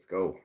Let's go.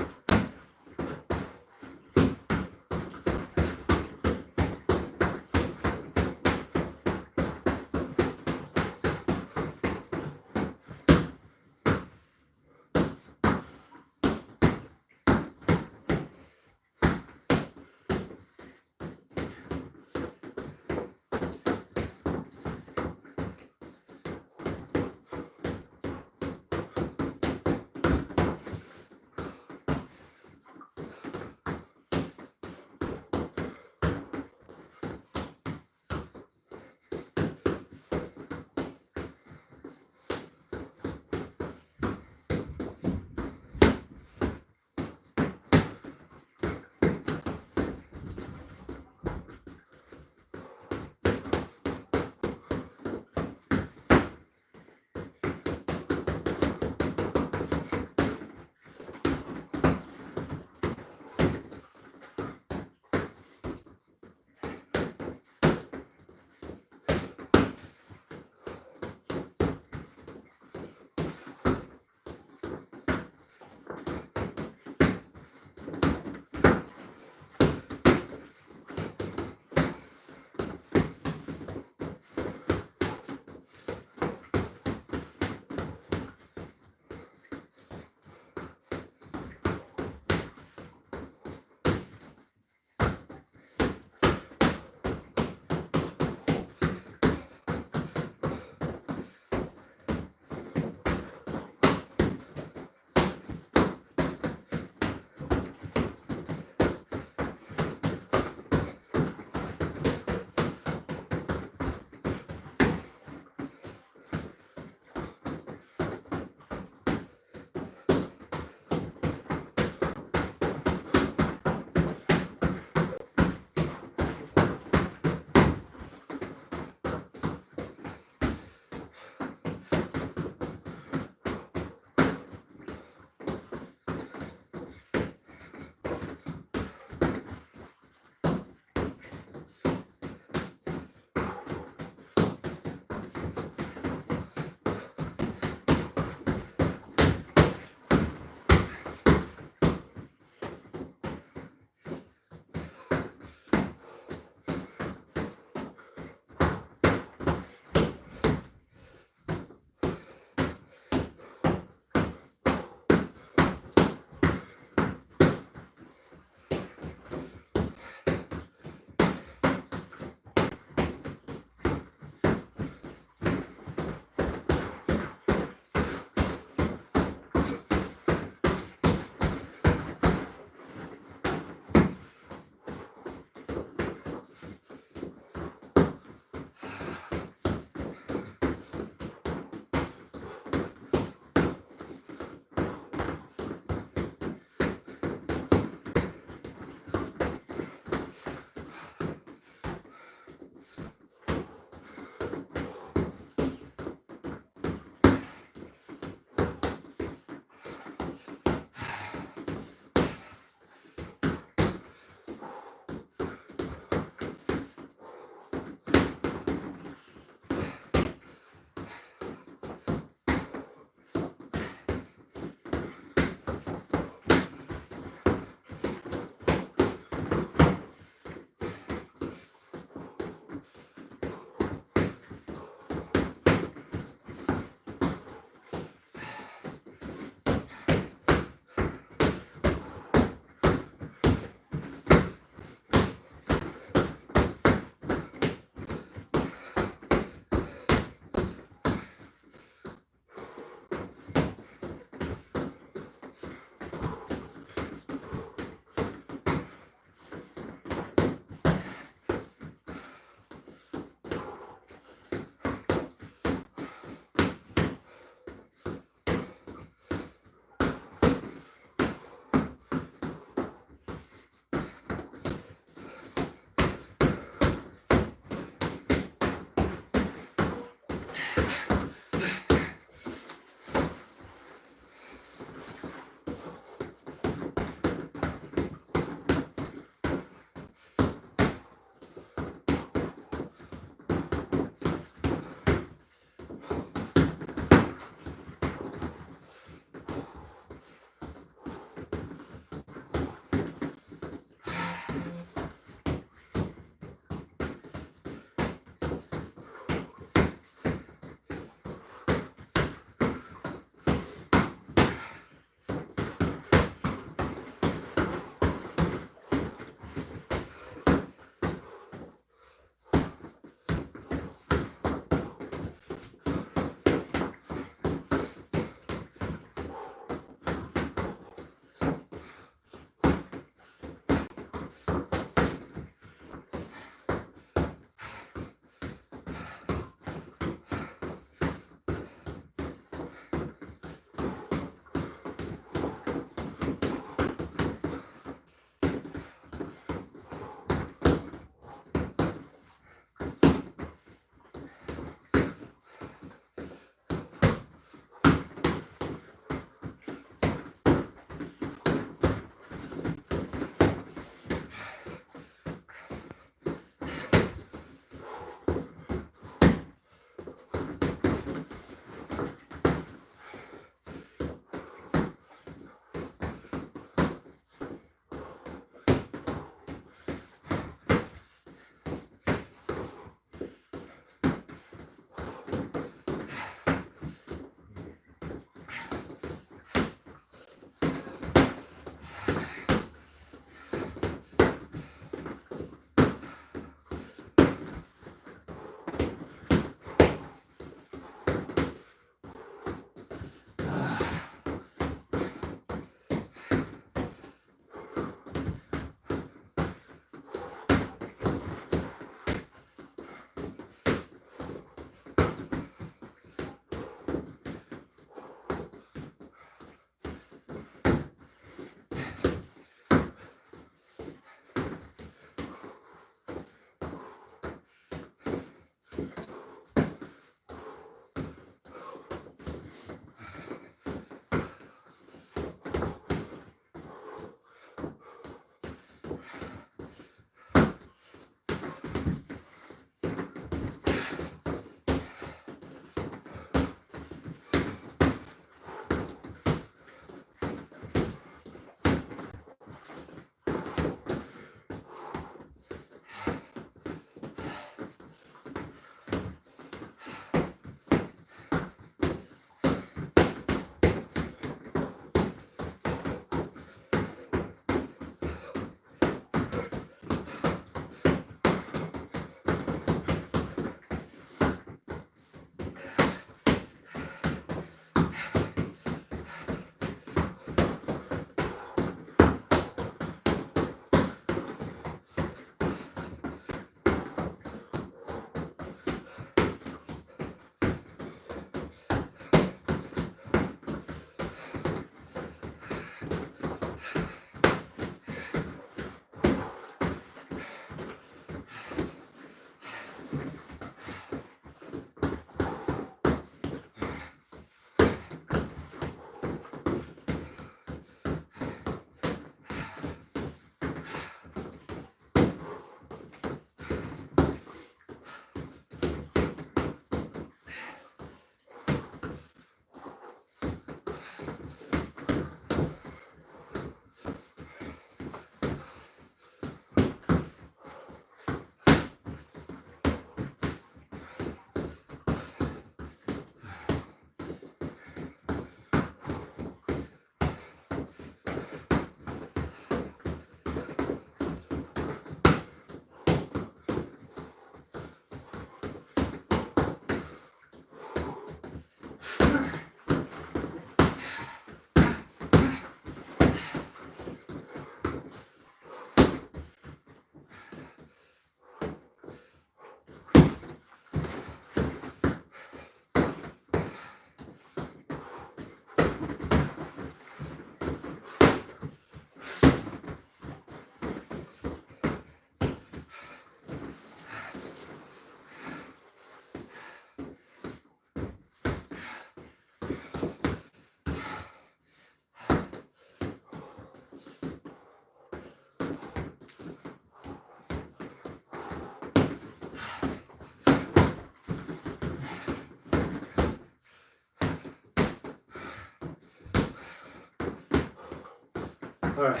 All right.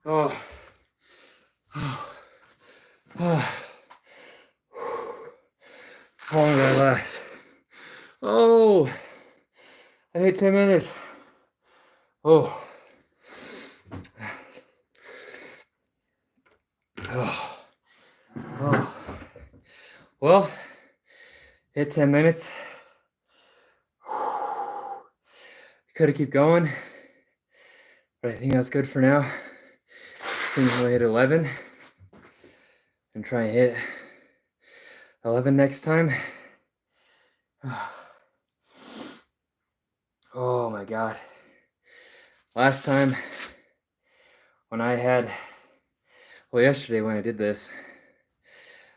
Oh. How long did I last? Oh, I hit 10 minutes. Oh. Oh. Oh. Well, hit 10 minutes. Could have keep going, but I think that's good for now. Seems we'll hit 11 and try and hit 11 next time. Oh my God. Last time when I had, well, yesterday when I did this,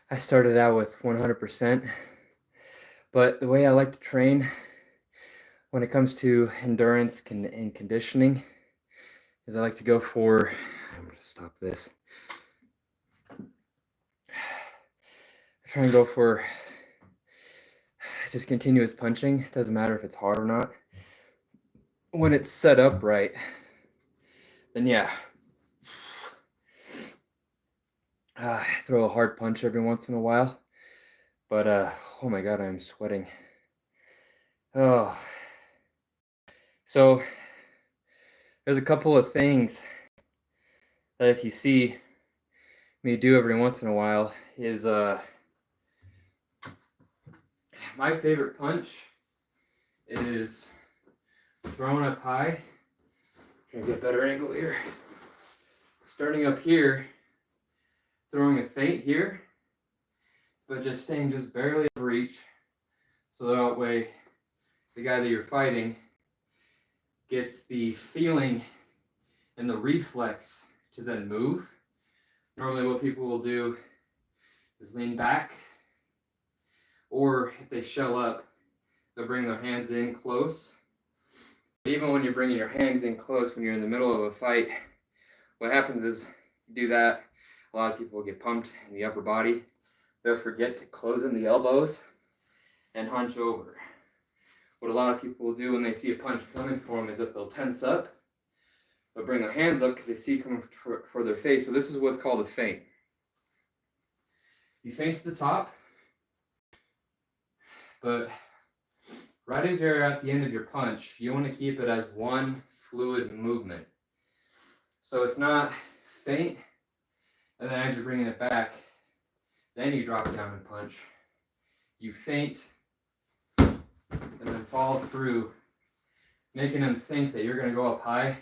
I started out with 100%, but the way I like to train when it comes to endurance and conditioning is I like to go for, I'm gonna stop this. I try and go for just continuous punching. Doesn't matter if it's hard or not. When it's set up right, then yeah. I throw a hard punch every once in a while. But, oh my God, I'm sweating. Oh. So, there's a couple of things that if you see me do every once in a while is, my favorite punch is throwing up high. Trying to get a better angle here. Starting up here, throwing a feint here, but just staying just barely out of reach. So that way, the guy that you're fighting gets the feeling and the reflex to then move. Normally what people will do is lean back, or if they shell up, they'll bring their hands in close. Even when you're bringing your hands in close when you're in the middle of a fight, what happens is you do that, a lot of people will get pumped in the upper body. They'll forget to close in the elbows and hunch over. What a lot of people will do when they see a punch coming for them is that they'll tense up. They'll bring their hands up because they see coming for their face. So this is what's called a feint. You feint to the top, but right as you're at the end of your punch, you want to keep it as one fluid movement. So it's not feint, and then as you're bringing it back, then you drop down and punch. You feint, and then follow through, making them think that you're going to go up high.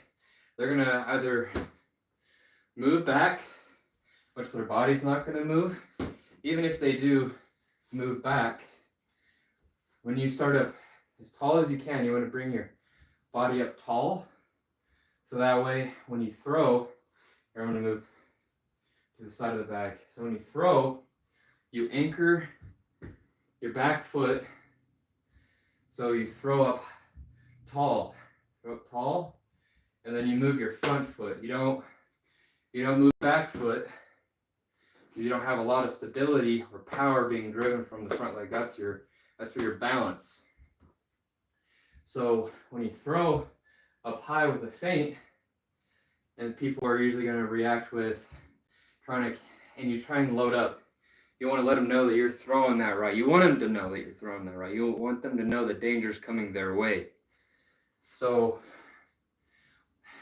They're going to either move back, which their body's not going to move. Even if they do move back, when you start up as tall as you can, you want to bring your body up tall. So that way, when you throw, you're going to move to the side of the bag. So when you throw, you anchor your back foot. So you throw up tall, and then you move your front foot. You don't move back foot. You don't have a lot of stability or power being driven from the front leg. That's for your balance. So when you throw up high with a feint, and people are usually going to react with you try and load up. You want to let them know that you're throwing that right. You want them to know that you're throwing that right. You want them to know that danger's coming their way. So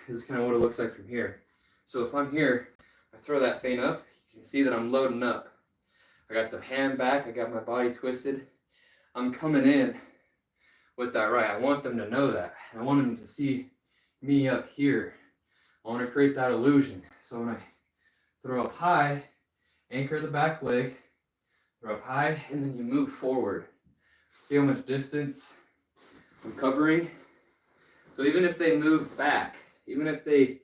this is kind of what it looks like from here. So if I'm here, I throw that feint up, you can see that I'm loading up. I got the hand back, I got my body twisted. I'm coming in with that right. I want them to know that. I want them to see me up here. I want to create that illusion. So when I throw up high, anchor the back leg, throw up high, and then you move forward. See how much distance I'm covering? So even if they move back, even if they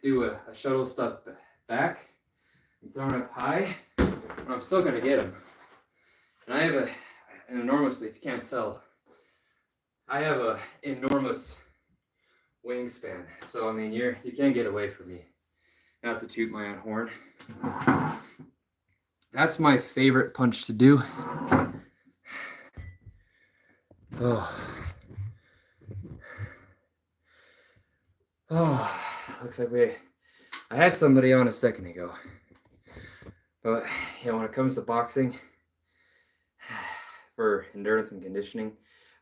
do a shuttle step back, I'm throwing up high, but I'm still going to get them. And I have an enormously, if you can't tell, I have a enormous wingspan, so I mean you can't get away from me. Not to toot my own horn. That's my favorite punch to do. Oh. Oh, looks like I had somebody on a second ago. But when it comes to boxing, for endurance and conditioning,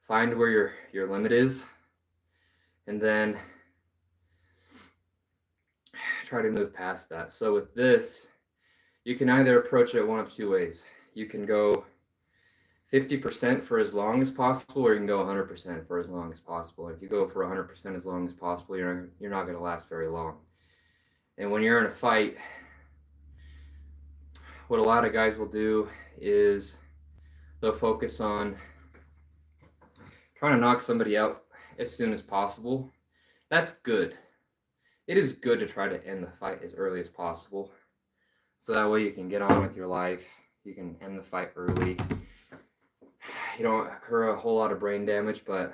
find where your limit is, and then try to move past that. So with this, you can either approach it one of two ways. You can go 50% for as long as possible, or you can go 100% for as long as possible. If you go for 100% as long as possible, you're not going to last very long. And when you're in a fight, what a lot of guys will do is they'll focus on trying to knock somebody out as soon as possible. That's good. It is good to try to end the fight as early as possible. So that way you can get on with your life. You can end the fight early. You don't occur a whole lot of brain damage, but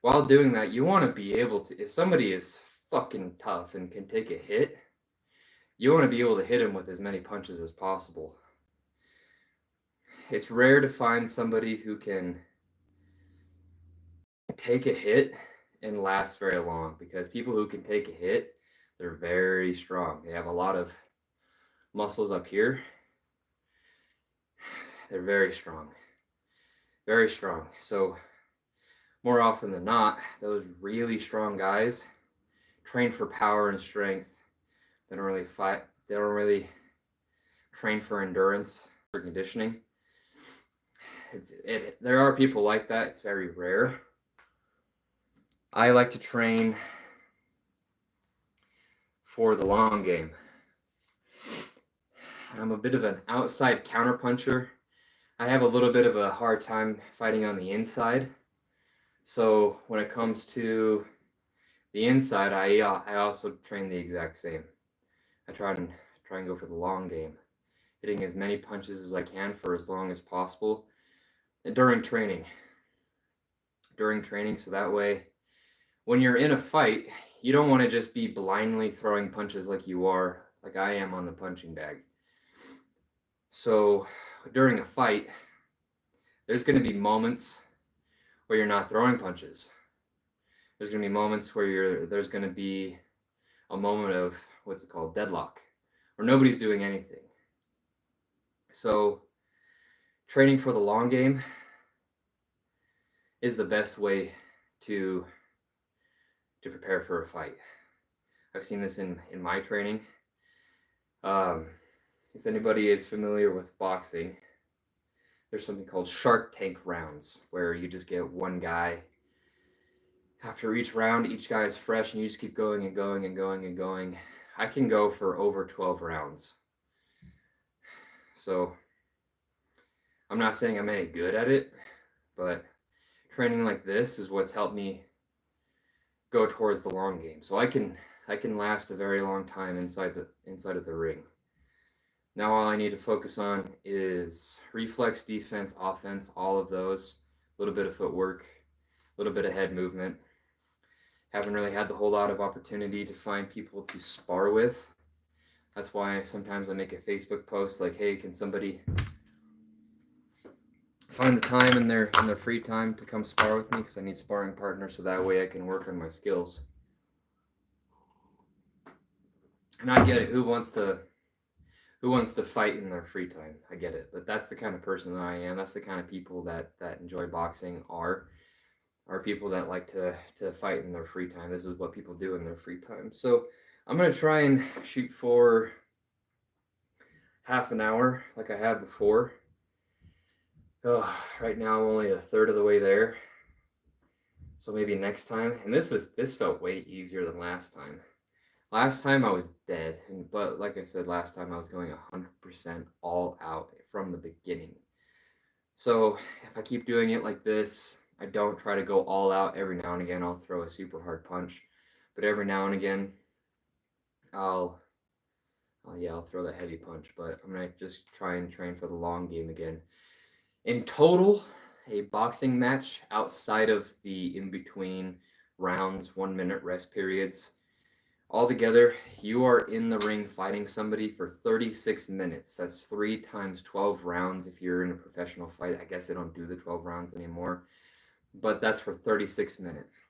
while doing that, you want to be able to, if somebody is fucking tough and can take a hit, you want to be able to hit him with as many punches as possible. It's rare to find somebody who can take a hit and last very long, because people who can take a hit, they're very strong. They have a lot of muscles up here. They're very strong. Very strong. So more often than not, those really strong guys train for power and strength. They don't really fight. They don't really train for endurance or conditioning. There are people like that. It's very rare. I like to train for the long game. I'm a bit of an outside counterpuncher. I have a little bit of a hard time fighting on the inside. So when it comes to the inside, I also train the exact same. I try and go for the long game, hitting as many punches as I can for as long as possible. And during training, so that way, when you're in a fight, you don't want to just be blindly throwing punches like I am on the punching bag. So during a fight, there's going to be moments where you're not throwing punches. There's going to be moments where there's going to be a moment of, what's it called, deadlock, where nobody's doing anything. So training for the long game is the best way to prepare for a fight. I've seen this in my training. If anybody is familiar with boxing, there's something called Shark Tank rounds, where you just get one guy. After each round, each guy is fresh, and you just keep going and going and going and going. I can go for over 12 rounds. So I'm not saying I'm any good at it, but training like this is what's helped me go towards the long game. So I can last a very long time inside of the ring. Now all I need to focus on is reflex, defense, offense, all of those. A little bit of footwork, a little bit of head movement. Haven't really had the whole lot of opportunity to find people to spar with. That's why sometimes I make a Facebook post like, hey, can somebody find the time in their free time to come spar with me, because I need sparring partners, so that way I can work on my skills. And I get it. Who wants to fight in their free time? I get it. But that's the kind of person that I am. That's the kind of people that enjoy boxing are people that like to fight in their free time. This is what people do in their free time. So I'm going to try and shoot for half an hour like I had before. Right now I'm only a third of the way there. So maybe next time. And this felt way easier than last time. Last time I was dead, but like I said, last time I was going 100% all out from the beginning. So if I keep doing it like this, I don't try to go all out. Every now and again I'll throw a super hard punch, but every now and again I'll throw that heavy punch. But I'm gonna just try and train for the long game again. In total, a boxing match outside of the in between rounds, 1 minute rest periods. Altogether, you are in the ring fighting somebody for 36 minutes. That's 3 times 12 rounds if you're in a professional fight. I guess they don't do the 12 rounds anymore, but that's for 36 minutes.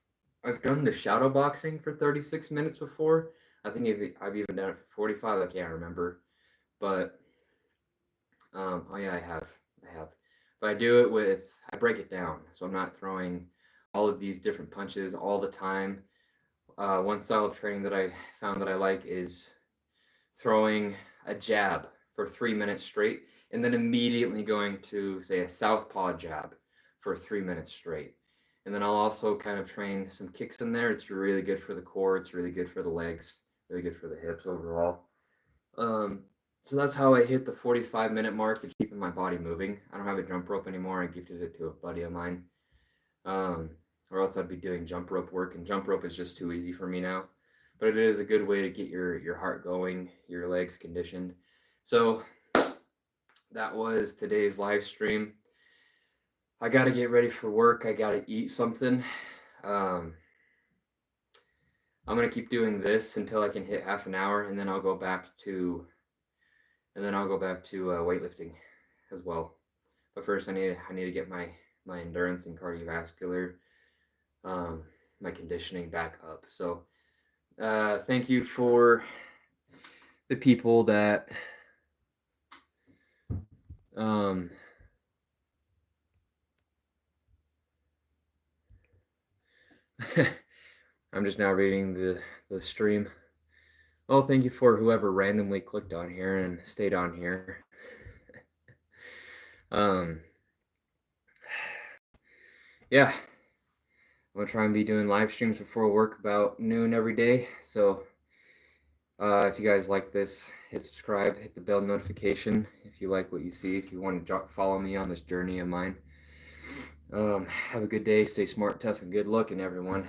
I've done the shadow boxing for 36 minutes before. I think I've even done it for 45. I can't remember, but oh yeah, I have. But I do it with, I break it down, so I'm not throwing all of these different punches all the time. One style of training that I found that I like is throwing a jab for 3 minutes straight, and then immediately going to, say, a southpaw jab for 3 minutes straight. And then I'll also kind of train some kicks in there. It's really good for the core. It's really good for the legs. Really good for the hips overall. So that's how I hit the 45-minute mark of keeping my body moving. I don't have a jump rope anymore. I gifted it to a buddy of mine. Or else I'd be doing jump rope work, and jump rope is just too easy for me now. But it is a good way to get your heart going, your legs conditioned. So that was today's live stream. I got to get ready for work. I got to eat something. I'm going to keep doing this until I can hit half an hour, and then I'll go back to weightlifting as well. But first I need to get my endurance and cardiovascular, my conditioning back up. So thank you for the people that I'm just now reading the stream. Well, thank you for whoever randomly clicked on here and stayed on here. Yeah, I'm gonna try and be doing live streams before work about noon every day. So if you guys like this, hit subscribe, hit the bell notification if you like what you see, if you want to follow me on this journey of mine. Have a good day, stay smart, tough, and good looking, everyone.